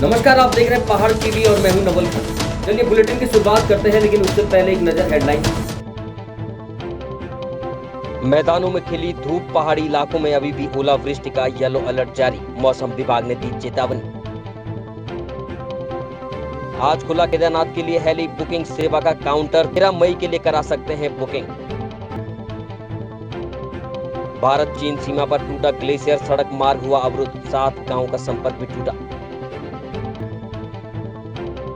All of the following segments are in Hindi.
नमस्कार, आप देख रहे हैं पहाड़ टीवी और मैं हूं नवल खान। चलिए बुलेटिन की शुरुआत करते हैं, लेकिन उससे पहले एक नजर हेडलाइन। मैदानों में खिली धूप, पहाड़ी इलाकों में अभी भी ओलावृष्टि का येलो अलर्ट जारी, मौसम विभाग ने दी चेतावनी। आज खुला केदारनाथ के लिए हेली बुकिंग सेवा का काउंटर, 13 मई के लिए करा सकते हैं बुकिंग। भारत चीन सीमा पर टूटा ग्लेशियर, सड़क मार्ग हुआ अवरुद्ध, 7 गांवों का संपर्क भी टूटा।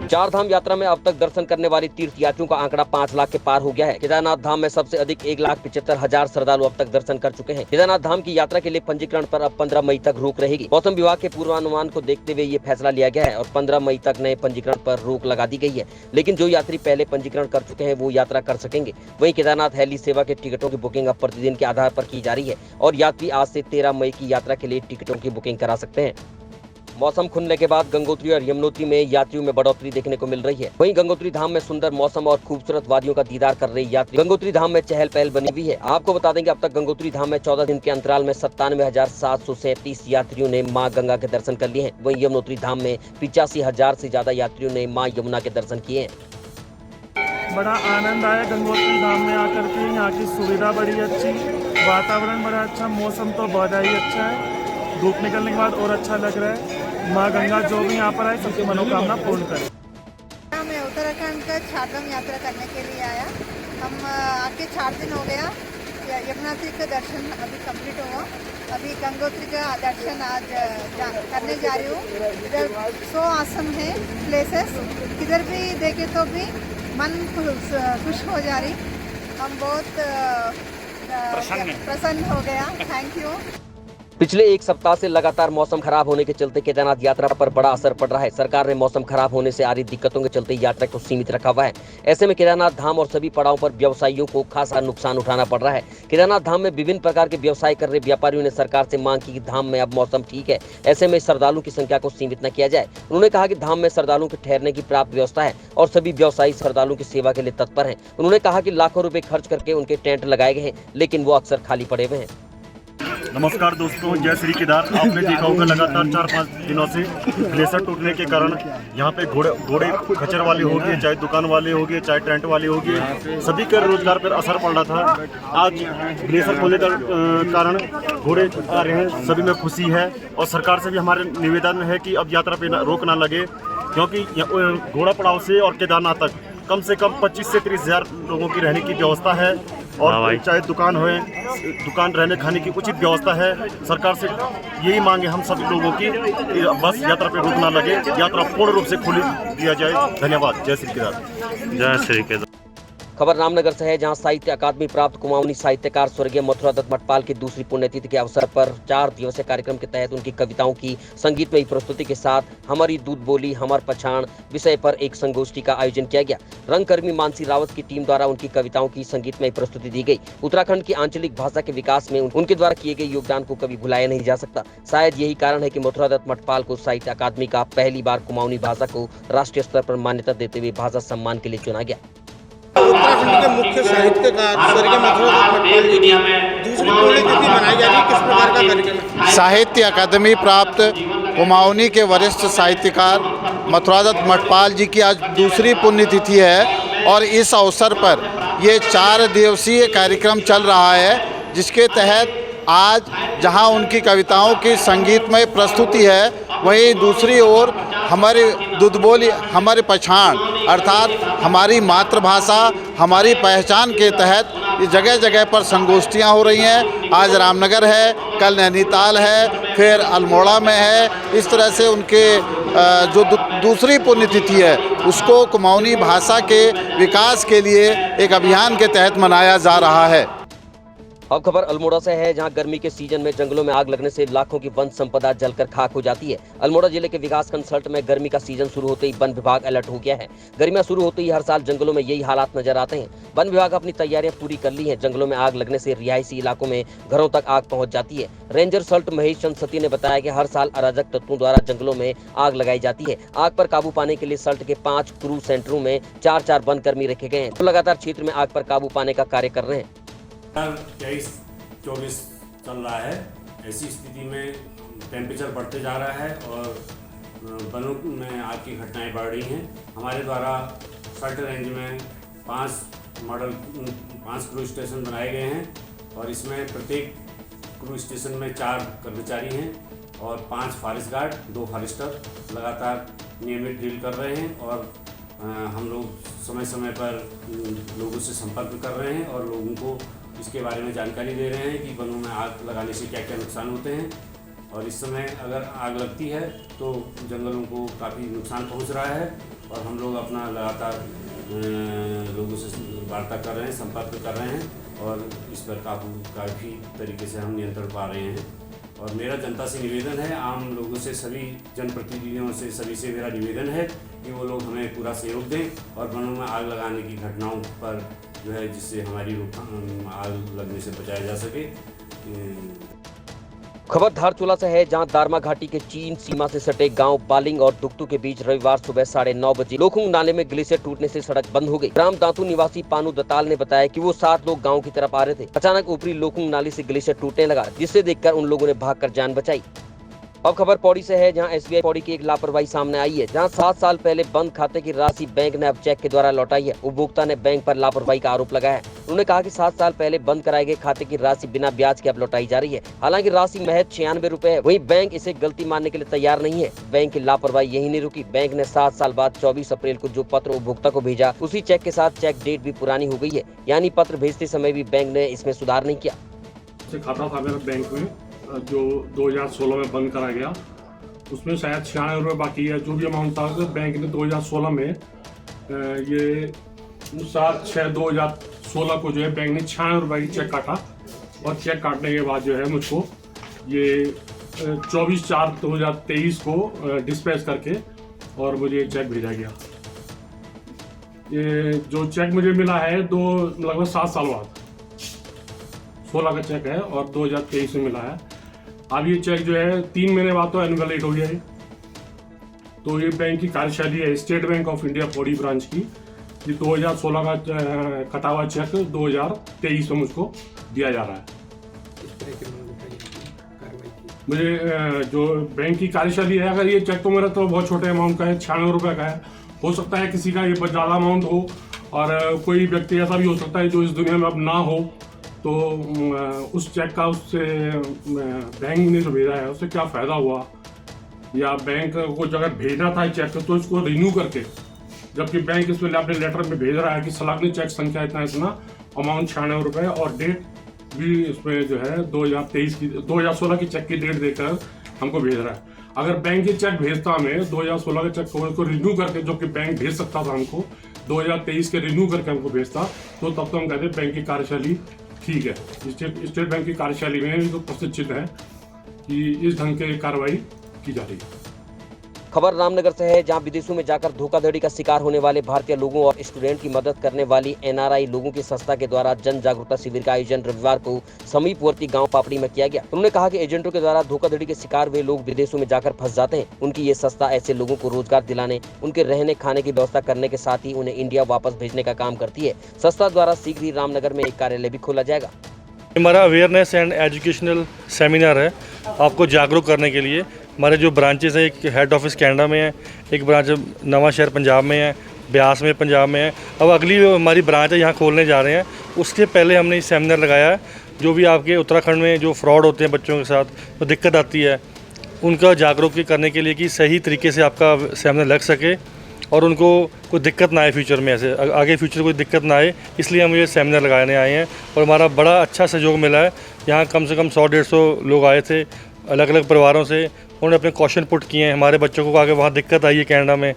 चार धाम यात्रा में अब तक दर्शन करने वाले तीर्थयात्रियों का आंकड़ा 5 लाख के पार हो गया है। केदारनाथ धाम में सबसे अधिक 1,75,000 श्रद्धालु अब तक दर्शन कर चुके हैं। केदारनाथ धाम की यात्रा के लिए पंजीकरण पर अब 15 मई तक रोक रहेगी। मौसम विभाग के पूर्वानुमान को देखते हुए ये फैसला लिया गया है और 15 मई तक नए पंजीकरण पर रोक लगा दी गई है। लेकिन जो यात्री पहले पंजीकरण कर चुके हैं वो यात्रा कर सकेंगे। वहीं केदारनाथ हेली सेवा के टिकटों की बुकिंग अब प्रतिदिन के आधार पर की जा रही है और यात्री आज से 13 मई की यात्रा के लिए टिकटों की बुकिंग करा सकते हैं। मौसम खुलने के बाद गंगोत्री और यमुनोत्री में यात्रियों में बढ़ोतरी देखने को मिल रही है। वहीं गंगोत्री धाम में सुंदर मौसम और खूबसूरत वादियों का दीदार कर रहे यात्री गंगोत्री धाम में चहल पहल बनी हुई है। आपको बता दें कि अब तक गंगोत्री धाम में 14 दिन के अंतराल में 97,737 यात्रियों ने मां गंगा के दर्शन कर लिए हैं। वहीं यमुनोत्री धाम में 85,000 से ज्यादा यात्रियों ने मां यमुना के दर्शन किए हैं। बड़ा आनंद आया गंगोत्री धाम में आकर के। यहाँ की सुविधा बड़ी अच्छी, वातावरण बड़ा अच्छा, मौसम तो बहुत ही अच्छा है। धूप निकलने के बाद और अच्छा लग रहा है। माँ गंगा जो भी यहाँ पर आए सबकी मनोकामना पूर्ण करे। मैं उत्तराखंड का 4 यात्रा करने के लिए आया। हम आके 4 दिन हो गया। यमुनोत्री का दर्शन अभी कंप्लीट हुआ। अभी गंगोत्री का दर्शन आज करने जा रही हूँ। इधर 100 आश्रम है, प्लेसेस, किधर भी देखे तो भी मन खुश हो जा रही। हम बहुत प्रसन्न हो गया। Thank you. पिछले एक सप्ताह से लगातार मौसम खराब होने के चलते केदारनाथ यात्रा पर बड़ा असर पड़ रहा है। सरकार ने मौसम खराब होने से आ रही दिक्कतों के चलते यात्रा को सीमित रखा हुआ है। ऐसे में केदारनाथ धाम और सभी पड़ावों पर व्यवसायियों को खासा नुकसान उठाना पड़ रहा है। केदारनाथ धाम में विभिन्न प्रकार के व्यवसाय कर रहे व्यापारियों ने सरकार से मांग की कि धाम में अब मौसम ठीक है, ऐसे में श्रद्धालुओं की संख्या को सीमित न किया जाए। उन्होंने कहा कि धाम में श्रद्धालुओं के ठहरने की पर्याप्त व्यवस्था है और सभी व्यवसायी श्रद्धालुओं की सेवा के लिए तत्पर है। उन्होंने कहा कि लाखों रुपए खर्च करके उनके टेंट लगाए गए हैं, लेकिन वो अक्सर खाली पड़े हुए हैं। नमस्कार दोस्तों, जय श्री केदार। आपने देखा होगा लगातार 4-5 दिनों से ग्लेशियर टूटने के कारण यहाँ पे घोड़े खच्चर वाले हो गए, चाहे दुकान वाले हो गए, चाहे टेंट वाले हो गए, सभी के रोजगार पर असर पड़ रहा था। आज ग्लेशियर खोलने का कारण घोड़े आ रहे हैं, सभी में खुशी है। और सरकार से भी हमारे निवेदन है कि अब यात्रा पे रोक ना लगे, क्योंकि घोड़ा पड़ाव से और केदारनाथ तक कम से कम 25 से 30 हज़ार लोगों की रहने की व्यवस्था है। और चाहे दुकान हो, दुकान रहने खाने की उचित व्यवस्था है। सरकार से यही मांगे हम सभी लोगों की, बस यात्रा पे रोक ना लगे, यात्रा पूर्ण रूप से खुली दिया जाए। धन्यवाद। जय श्री केदार। जय श्री केदार। खबर रामनगर से है, जहां साहित्य अकादमी प्राप्त कुमाऊनी साहित्यकार स्वर्गीय मथुरा दत्त मठपाल की दूसरी पुण्यतिथि के अवसर पर 4 दिवसीय कार्यक्रम के तहत उनकी कविताओं की संगीतमयी प्रस्तुति के साथ हमारी दूध बोली हमार पछाण विषय पर एक संगोष्ठी का आयोजन किया गया। रंगकर्मी मानसी रावत की टीम द्वारा उनकी कविताओं की संगीतमयी प्रस्तुति दी गई। उत्तराखंड की आंचलिक भाषा के विकास में उनके द्वारा किए गए योगदान को कभी भुलाया नहीं जा सकता। शायद यही कारण है कि मथुरा दत्त मठपाल को साहित्य अकादमी का पहली बार कुमाऊनी भाषा को राष्ट्रीय स्तर पर मान्यता देते हुए भाषा सम्मान के लिए चुना गया। उत्तराखंड के मुख्य साहित्यकार स्वर्गीय मथुरा दत्त मठपाल जी की दूसरी पुण्यतिथि मनाई जा रही है। किस प्रकार का कार्यक्रम है? साहित्य अकादमी प्राप्त कुमाऊनी के वरिष्ठ साहित्यकार मथुरा दत्त मठपाल जी की आज दूसरी पुण्यतिथि है और इस अवसर पर ये 4 दिवसीय कार्यक्रम चल रहा है, जिसके तहत आज जहां उनकी कविताओं की संगीतमय प्रस्तुति है, वहीं दूसरी ओर हमारी दूध बोली हमारी पहचान अर्थात हमारी मातृभाषा हमारी पहचान के तहत जगह जगह पर संगोष्ठियां हो रही हैं। आज रामनगर है, कल नैनीताल है, फिर अल्मोड़ा में है। इस तरह से उनके जो दूसरी पुण्यतिथि है उसको कुमाऊनी भाषा के विकास के लिए एक अभियान के तहत मनाया जा रहा है। अब खबर अल्मोड़ा से है, जहां गर्मी के सीजन में जंगलों में आग लगने से लाखों की वन संपदा जलकर खाक हो जाती है। अल्मोड़ा जिले के विकास कंसल्ट में गर्मी का सीजन शुरू होते ही वन विभाग अलर्ट हो गया है। गर्मियां शुरू होते ही हर साल जंगलों में यही हालात नजर आते हैं। वन विभाग अपनी तैयारियां पूरी कर ली है। जंगलों में आग लगने से रिहायशी इलाकों में घरों तक आग पहुंच जाती है। रेंजर सल्ट महेश चंद सती ने बताया कि हर साल अराजक तत्वों द्वारा जंगलों में आग लगाई जाती है। आग पर काबू पाने के लिए सल्ट के 5 क्रू सेंटरों में 4-4 वन कर्मी रखे गए हैं, तो लगातार क्षेत्र में आग पर काबू पाने का कार्य कर रहे हैं। 23-24 चल रहा है। ऐसी स्थिति में टेम्परेचर बढ़ते जा रहा है और बनों में आग की घटनाएं बढ़ रही हैं। हमारे द्वारा सर्ट रेंज में 5 क्रू स्टेशन बनाए गए हैं और इसमें प्रत्येक क्रू स्टेशन में 4 कर्मचारी हैं और 5 फॉरेस्ट गार्ड, 2 फॉरेस्टर लगातार नियमित ड्रिल कर रहे हैं और हम लोग समय समय पर लोगों से संपर्क कर रहे हैं और लोगों को इसके बारे में जानकारी दे रहे हैं कि वनों में आग लगाने से क्या क्या नुकसान होते हैं। और इस समय अगर आग लगती है तो जंगलों को काफ़ी नुकसान पहुंच रहा है और हम लोग अपना लगातार लोगों से वार्ता कर रहे हैं, संपर्क कर रहे हैं और इस पर काफ़ी तरीके से हम नियंत्रण पा रहे हैं। और मेरा जनता से निवेदन है, आम लोगों से, सभी जनप्रतिनिधियों से, सभी से मेरा निवेदन है कि वो लोग हमें पूरा सहयोग दें और वनों में आग लगाने की घटनाओं पर जो है जिससे हमारी आग लगने से बचाया जा सके। खबर धारचूला से है, जहां दारमा घाटी के चीन सीमा से सटे गांव बालिंग और दुक्तू के बीच रविवार सुबह 9:30 बजे लोखुंग नाले में ग्लेशियर टूटने से सड़क बंद हो गई। ग्राम दांतू निवासी पानू दताल ने बताया कि वो 7 लोग गांव की तरफ आ रहे थे। अचानक ऊपरी लोखुंग नाली से ग्लेशियर टूटने लगा, जिससे देखकर उन लोगों ने भागकर जान बचाई। अब खबर पौड़ी से है, जहां एसबीआई पौड़ी की एक लापरवाही सामने आई है, जहां 7 साल पहले बंद खाते की राशि बैंक ने अब चेक के द्वारा लौटाई है। उपभोक्ता ने बैंक पर लापरवाही का आरोप लगाया है। उन्होंने कहा कि 7 साल पहले बंद कराए गए खाते की राशि बिना ब्याज के अब लौटाई जा रही है। हालांकि राशि महज 96 रुपए है। वहीं बैंक इसे गलती मानने के लिए तैयार नहीं है। बैंक की लापरवाही यही नहीं रुकी, बैंक ने 7 साल बाद 24 अप्रैल को जो पत्र उपभोक्ता को भेजा, उसी चेक के साथ चेक डेट भी पुरानी हो गई है। यानी पत्र भेजते समय भी बैंक ने इसमें सुधार नहीं किया। खाता था मेरा बैंक में जो 2016 में बंद करा गया, उसमें शायद 96 रुपये बाकी है। जो भी अमाउंट था तो बैंक ने 2016 में ये 7/6/2016 को जो है बैंक ने 96 रुपये की चेक काटा और चेक काटने के बाद जो है मुझको ये 24/4/2023 को डिस्पैच करके और मुझे चेक भेजा गया। ये जो चेक मुझे मिला है लगभग 7 साल बाद, 16 का चेक है और 2023 में मिला है। अब ये चेक जो है 3 महीने बाद तो एनुअलेट हो गया है। तो ये बैंक की कार्यशैली है state bank of India Pauri branch की, ये 2016 का कटा हुआ चेक 2023 में मुझको दिया जा रहा है। मुझे जो बैंक की कार्यशैली है, अगर ये चेक तो मेरा तो बहुत छोटे अमाउंट का है, 96 रुपये का है। हो सकता है किसी का ये बहुत ज़्यादा अमाउंट हो और कोई व्यक्ति ऐसा भी हो सकता है जो इस दुनिया में अब ना हो, तो उस चेक का उससे बैंक ने जो भेजा है उससे क्या फ़ायदा हुआ, या बैंक को अगर भेजना था चेक तो इसको रिन्यू करके, जबकि बैंक इसमें अपने लेटर में भेज रहा है कि सलाखनी चेक संख्या इतना अमाउंट 96 रुपये और डेट भी इसमें जो है 2016 की चेक की डेट देकर हमको भेज रहा है। अगर बैंक की चेक भेजता हमें 2016 के चेक को रिन्यू करके, जो कि बैंक भेज सकता था हमको 2023 के रिन्यू करके हमको भेजता, तो तब तो हम कहते बैंक की कार्यशैली ठीक है। स्टेट बैंक की कार्यशैली में तो प्रशिक्षित है कि इस ढंग की कार्रवाई की जा रही है। खबर रामनगर से है, जहां विदेशों में जाकर धोखाधड़ी का शिकार होने वाले भारतीय लोगों और स्टूडेंट की मदद करने वाली एनआरआई लोगों की संस्था के द्वारा जन जागरूकता शिविर का आयोजन रविवार को समीपवर्ती गांव पापड़ी में किया गया। उन्होंने कहा कि एजेंटों के द्वारा धोखाधड़ी के शिकार वे लोग विदेशों में जाकर फंस जाते हैं। उनकी ये संस्था ऐसे लोगों को रोजगार दिलाने, उनके रहने खाने की व्यवस्था करने के साथ ही उन्हें इंडिया वापस भेजने का काम करती है। संस्था द्वारा शीघ्र ही रामनगर में एक कार्यालय भी खोला जाएगा। हमारा अवेयरनेस एंड एजुकेशनल सेमिनार है, आपको जागरूक करने के लिए। हमारे जो ब्रांचेस हैं, एक हेड ऑफिस कनाडा में है, एक ब्रांच नवा शहर पंजाब में है, ब्यास में पंजाब में है। अब अगली हमारी ब्रांच है यहाँ खोलने जा रहे हैं। उसके पहले हमने सेमिनार लगाया है। जो भी आपके उत्तराखंड में जो फ्रॉड होते हैं बच्चों के साथ, तो दिक्कत आती है, उनका जागरूक करने के लिए कि सही तरीके से आपका सेमिनार लग सके और उनको कोई दिक्कत ना आए फ्यूचर में, ऐसे आगे फ्यूचर कोई दिक्कत ना आए, इसलिए हम ये सेमिनार लगाने आए हैं। और हमारा बड़ा अच्छा सहयोग मिला है। यहाँ कम से कम 100-150 लोग आए थे अलग अलग परिवारों से। उन्होंने अपने क्वेश्चन पुट किए हैं। हमारे बच्चों को आगे वहाँ दिक्कत आई है कनाडा में,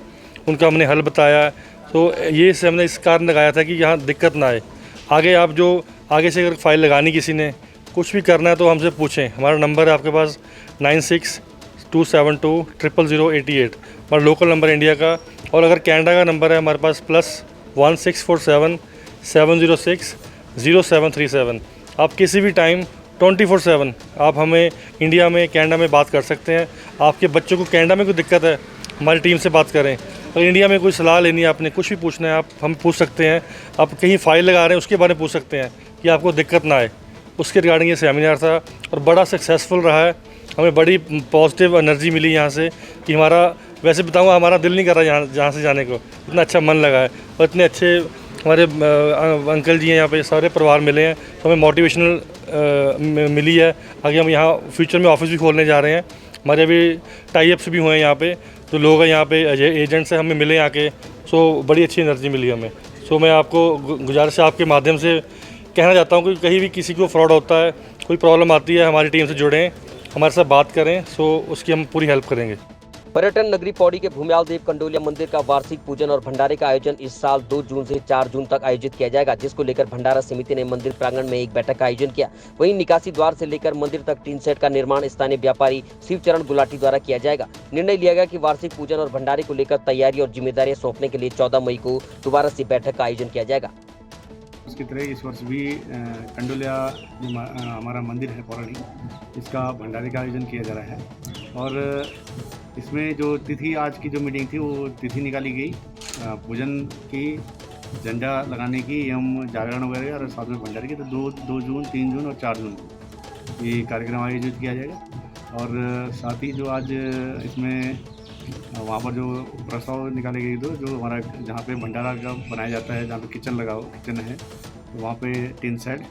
उनका हमने हल बताया। तो ये सेमिनार इस कारण लगाया था कि यहाँ दिक्कत ना आए। आगे आप जो आगे से अगर फाइल लगानी किसी ने, कुछ भी करना है तो हमसे पूछें। हमारा नंबर है आपके पास 9627200088, हमारा लोकल नंबर इंडिया का। और अगर कनाडा का नंबर है हमारे पास +1647 706 0737। आप किसी भी टाइम 24/7 आप हमें इंडिया में, कनाडा में बात कर सकते हैं। आपके बच्चों को कनाडा में कोई दिक्कत है, हमारी टीम से बात करें। अगर इंडिया में कोई सलाह लेनी है, आपने कुछ भी पूछना है, आप हम पूछ सकते हैं। आप कहीं फ़ाइल लगा रहे हैं, उसके बारे में पूछ सकते हैं कि आपको दिक्कत ना आए। उसके रिगार्डिंग ये सेमिनार था और बड़ा सक्सेसफुल रहा है। हमें बड़ी पॉजिटिव एनर्जी मिली यहाँ से कि हमारा, वैसे बताऊँगा हमारा दिल नहीं कर रहा यहाँ से जाने को, इतना अच्छा मन लगा है और इतने अच्छे हमारे अंकल जी हैं यहाँ पे, सारे परिवार मिले हैं, तो हमें मोटिवेशनल मिली है। आगे हम यहाँ फ्यूचर में ऑफिस भी खोलने जा रहे हैं, हमारे अभी टाई अप्स भी हुए हैं यहाँ पे, तो लोग हैं यहाँ पे एजेंट्स हैं, हमें मिले यहाँ के, सो बड़ी अच्छी एनर्जी मिली हमें। सो मैं आपको गुजारिश है आपके माध्यम से कहना चाहता हूँ कि कहीं भी किसी को फ्रॉड होता है, कोई प्रॉब्लम आती है, हमारी टीम से जुड़ें, हमारे साथ बात करें, सो उसकी हम पूरी हेल्प करेंगे। पर्यटन नगरी पौड़ी के भूम्याल देव कंडोलिया मंदिर का वार्षिक पूजन और भंडारे का आयोजन इस साल 2 जून से 4 जून तक आयोजित किया जाएगा, जिसको लेकर भंडारा समिति ने मंदिर प्रांगण में एक बैठक का आयोजन किया। वहीं निकासी द्वार से लेकर मंदिर तक टीन सेट का निर्माण स्थानीय व्यापारी शिवचरण गुलाटी द्वारा किया जाएगा। निर्णय लिया गया कि वार्षिक पूजन और भंडारे को लेकर तैयारी और जिम्मेदारियां सौंपने के लिए 14 मई को दोबारा से बैठक का आयोजन किया जाएगा। उसकी तरह इस वर्ष भी कंडोलिया हमारा मंदिर है पौराणिक, इसका भंडारे का आयोजन किया जा रहा है और इसमें जो तिथि, आज की जो मीटिंग थी वो तिथि निकाली गई पूजन की, झंडा लगाने की एवं जागरण वगैरह और साथ में भंडारे की, तो 2 जून, 3 जून और 4 जून को ये कार्यक्रम आयोजित किया जाएगा। और साथ ही जो आज इसमें वहाँ पर जो प्रस्ताव निकाले गए, जो हमारा जहाँ पे भंडारा का बनाया जाता है, जहाँ पे किचन है, तो वहाँ पे टीन सेट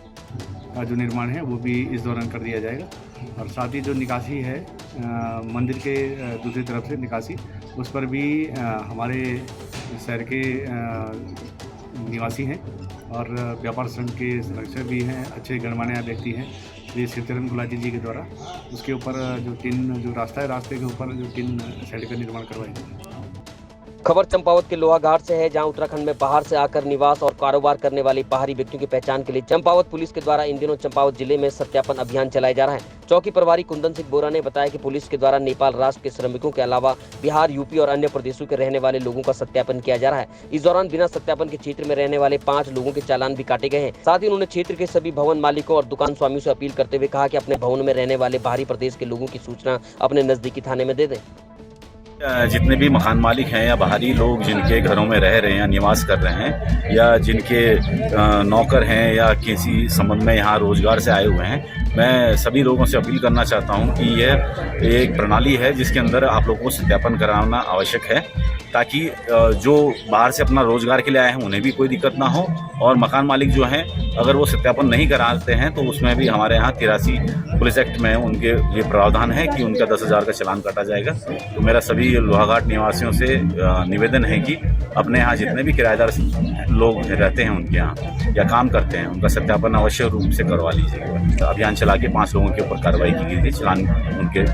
का जो निर्माण है वो भी इस दौरान कर दिया जाएगा। और साथ ही जो निकासी है मंदिर के दूसरी तरफ से निकासी, उस पर भी हमारे शहर के निवासी हैं और व्यापार संघ के संरक्षक भी हैं, अच्छे गणमान्य व्यक्ति हैं, ये शिवचरण गुलाटी जी के द्वारा उसके ऊपर जो रास्ता है, रास्ते के ऊपर जो टीन सेट का निर्माण करवाया जाएगा। खबर चंपावत के लोहाघाट से है, जहां उत्तराखंड में बाहर से आकर निवास और कारोबार करने वाले बाहरी व्यक्तियों की पहचान के लिए चंपावत पुलिस के द्वारा इन दिनों चंपावत जिले में सत्यापन अभियान चलाया जा रहा है। चौकी प्रभारी कुंदन सिंह बोरा ने बताया कि पुलिस के द्वारा नेपाल राष्ट्र के श्रमिकों के अलावा बिहार, यूपी और अन्य प्रदेशों के रहने वाले लोगों का सत्यापन किया जा रहा है। इस दौरान बिना सत्यापन के क्षेत्र में रहने वाले 5 लोगों के चालान भी काटे गए हैं। साथ ही उन्होंने क्षेत्र के सभी भवन मालिकों और दुकान स्वामियों से अपील करते हुए कहा कि अपने भवन में रहने वाले बाहरी प्रदेश के लोगों की सूचना अपने नजदीकी थाने में दे दें। जितने भी मकान मालिक हैं या बाहरी लोग जिनके घरों में रह रहे हैं या निवास कर रहे हैं या जिनके नौकर हैं या किसी संबंध में यहाँ रोजगार से आए हुए हैं, मैं सभी लोगों से अपील करना चाहता हूँ कि यह एक प्रणाली है जिसके अंदर आप लोगों को सत्यापन कराना आवश्यक है, ताकि जो बाहर से अपना रोजगार के लिए आए हैं उन्हें भी कोई दिक्कत ना हो, और मकान मालिक जो हैं अगर वो सत्यापन नहीं कराते हैं तो उसमें भी हमारे यहाँ 83 पुलिस एक्ट में उनके ये प्रावधान है कि उनका 10,000 का चालान काटा जाएगा। तो मेरा सभी लोहाघाट निवासियों से निवेदन है कि अपने यहाँ जितने भी किराएदार लोग रहते हैं उनके यहाँ या काम करते हैं, उनका सत्यापन अवश्य रूप से करवा लीजिएगा। तो अभियान चला के 5 लोगों के ऊपर कार्रवाई की गई थी, चालान उनके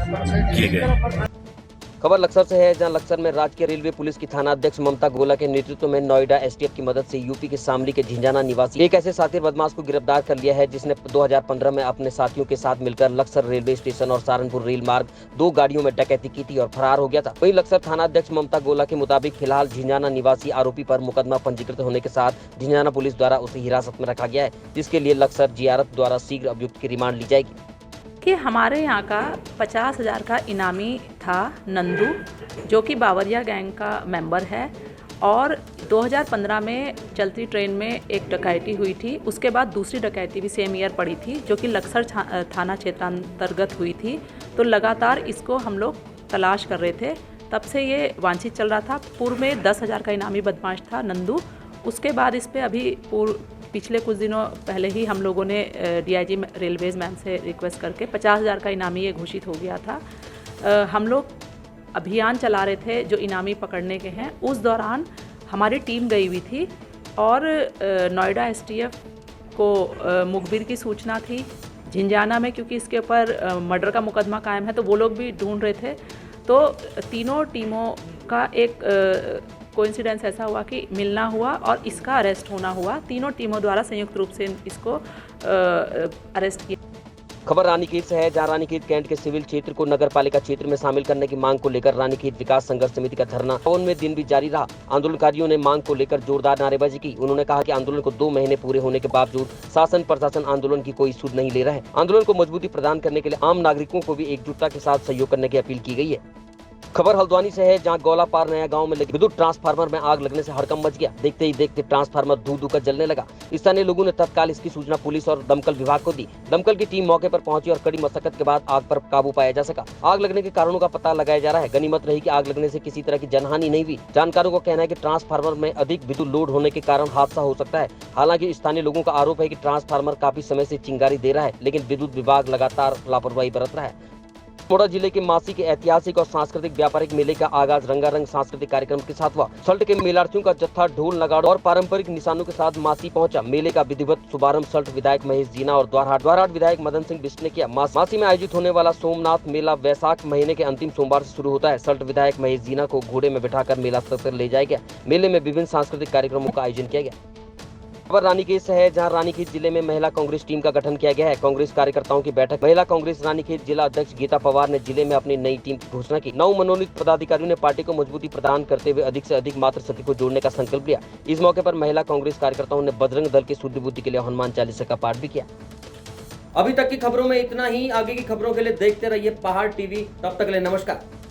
किए गए। खबर लक्सर से है, जहां लक्सर में राज्य रेलवे पुलिस की थाना अध्यक्ष ममता गोला के नेतृत्व में नोएडा एसटीएफ की मदद से यूपी के शामली के झिंझाना निवासी एक ऐसे साथी बदमाश को गिरफ्तार कर लिया है जिसने 2015 में अपने साथियों के साथ मिलकर लक्सर रेलवे स्टेशन और सहारनपुर रेल मार्ग 2 गाड़ियों में डकैती की थी और फरार हो गया था। वहीं लक्सर थाना अध्यक्ष ममता गोला के मुताबिक फिलहाल झिंझाना निवासी आरोपी पर मुकदमा पंजीकृत होने के साथ झिंझाना पुलिस द्वारा उसे हिरासत में रखा गया है, जिसके लिए लक्सर जीआरएफ द्वारा शीघ्र अभियुक्त की रिमांड ली जाएगी। कि हमारे यहाँ का 50,000 का इनामी था नंदू, जो कि बावरिया गैंग का मेंबर है, और 2015 में चलती ट्रेन में एक डकैती हुई थी। उसके बाद दूसरी डकैती भी सेम ईयर पड़ी थी, जो कि लक्सर थाना क्षेत्रांतर्गत हुई थी। तो लगातार इसको हम लोग तलाश कर रहे थे, तब से ये वांछित चल रहा था। पूर्व में 10,000 का इनामी बदमाश था नंदू। उसके बाद इस पर अभी पिछले कुछ दिनों पहले ही हम लोगों ने डीआईजी रेलवेज मैम से रिक्वेस्ट करके 50,000 का इनामी ये घोषित हो गया था। हम लोग अभियान चला रहे थे जो इनामी पकड़ने के हैं। उस दौरान हमारी टीम गई हुई थी और नोएडा एसटीएफ को मुखबिर की सूचना थी झिंझाना में, क्योंकि इसके ऊपर मर्डर का मुकदमा कायम है, तो वो लोग भी ढूंढ रहे थे। तो तीनों टीमों का एक कोइंसिडेंस ऐसा हुआ कि मिलना हुआ और इसका अरेस्ट होना हुआ। तीनों टीमों द्वारा संयुक्त रूप से इसको अरेस्ट किया। खबर रानीखेत से है, जहां रानीखेत कैंट के सिविल क्षेत्र को नगर पालिका क्षेत्र में शामिल करने की मांग को लेकर रानीखेत विकास संघर्ष समिति का धरना 52वें दिन भी जारी रहा। आंदोलनकारियों ने मांग को लेकर जोरदार नारेबाजी की। उन्होंने कहा कि आंदोलन को 2 महीने पूरे होने के बावजूद शासन प्रशासन आंदोलन की कोई सुध नहीं ले रहा है। आंदोलन को मजबूती प्रदान करने के लिए आम नागरिकों को भी एकजुटता के साथ सहयोग करने की अपील की गई है। खबर हल्द्वानी से है, जहां गौला पार नया गांव में लगे विद्युत ट्रांसफार्मर में आग लगने से हड़कंप मच गया। देखते ही देखते ट्रांसफार्मर धू कर जलने लगा। स्थानीय लोगों ने तत्काल इसकी सूचना पुलिस और दमकल विभाग को दी। दमकल की टीम मौके पर पहुंची और कड़ी मशक्कत के बाद आग पर काबू पाया जा सका। आग लगने के कारणों का पता लगाया जा रहा है। गनीमत रही कि आग लगने से किसी तरह की जनहानि नहीं हुई। जानकारों का कहना है कि ट्रांसफार्मर में अधिक विद्युत लोड होने के कारण हादसा हो सकता है। हालांकि स्थानीय लोगों का आरोप है कि ट्रांसफार्मर काफी समय से चिंगारी दे रहा है, लेकिन विद्युत विभाग लगातार लापरवाही बरत रहा है। अल्मोड़ा जिले के मासी के ऐतिहासिक और सांस्कृतिक व्यापारिक मेले का आगाज रंगारंग सांस्कृतिक कार्यक्रम के साथ हुआ। सल्ट के मेलार्थियों का जत्था ढोल नगाड़ों और पारंपरिक निशानों के साथ मासी पहुंचा। मेले का विधिवत शुभारंभ सल्ट विधायक महेश जीना और द्वारहाट विधायक मदन सिंह बिष्ट ने किया। मासी में आयोजित होने वाला सोमनाथ मेला वैशाख महीने के अंतिम सोमवार से शुरू होता है। सल्ट विधायक महेश जीना को घोड़े में बिठाकर मेला स्थल पर ले जाया गया। मेले में विभिन्न सांस्कृतिक कार्यक्रमों का आयोजन किया गया। खबर रानीखेत से है, जहां रानीखेत जिले में महिला कांग्रेस टीम का गठन किया गया है। कांग्रेस कार्यकर्ताओं की बैठक। महिला कांग्रेस रानीखेत जिला अध्यक्ष गीता पवार ने जिले में अपनी नई टीम की घोषणा की। 9 मनोनीत पदाधिकारियों ने पार्टी को मजबूती प्रदान करते हुए अधिक से अधिक मातृशक्ति को जोड़ने का संकल्प लिया। इस मौके पर महिला कांग्रेस कार्यकर्ताओं ने बजरंग दल की शुद्ध बुद्धि के लिए हनुमान चालीसा का पाठ भी किया। अभी तक की खबरों में इतना ही। आगे की खबरों के लिए देखते रहिए पहाड़ टीवी। तब तक के लिए नमस्कार।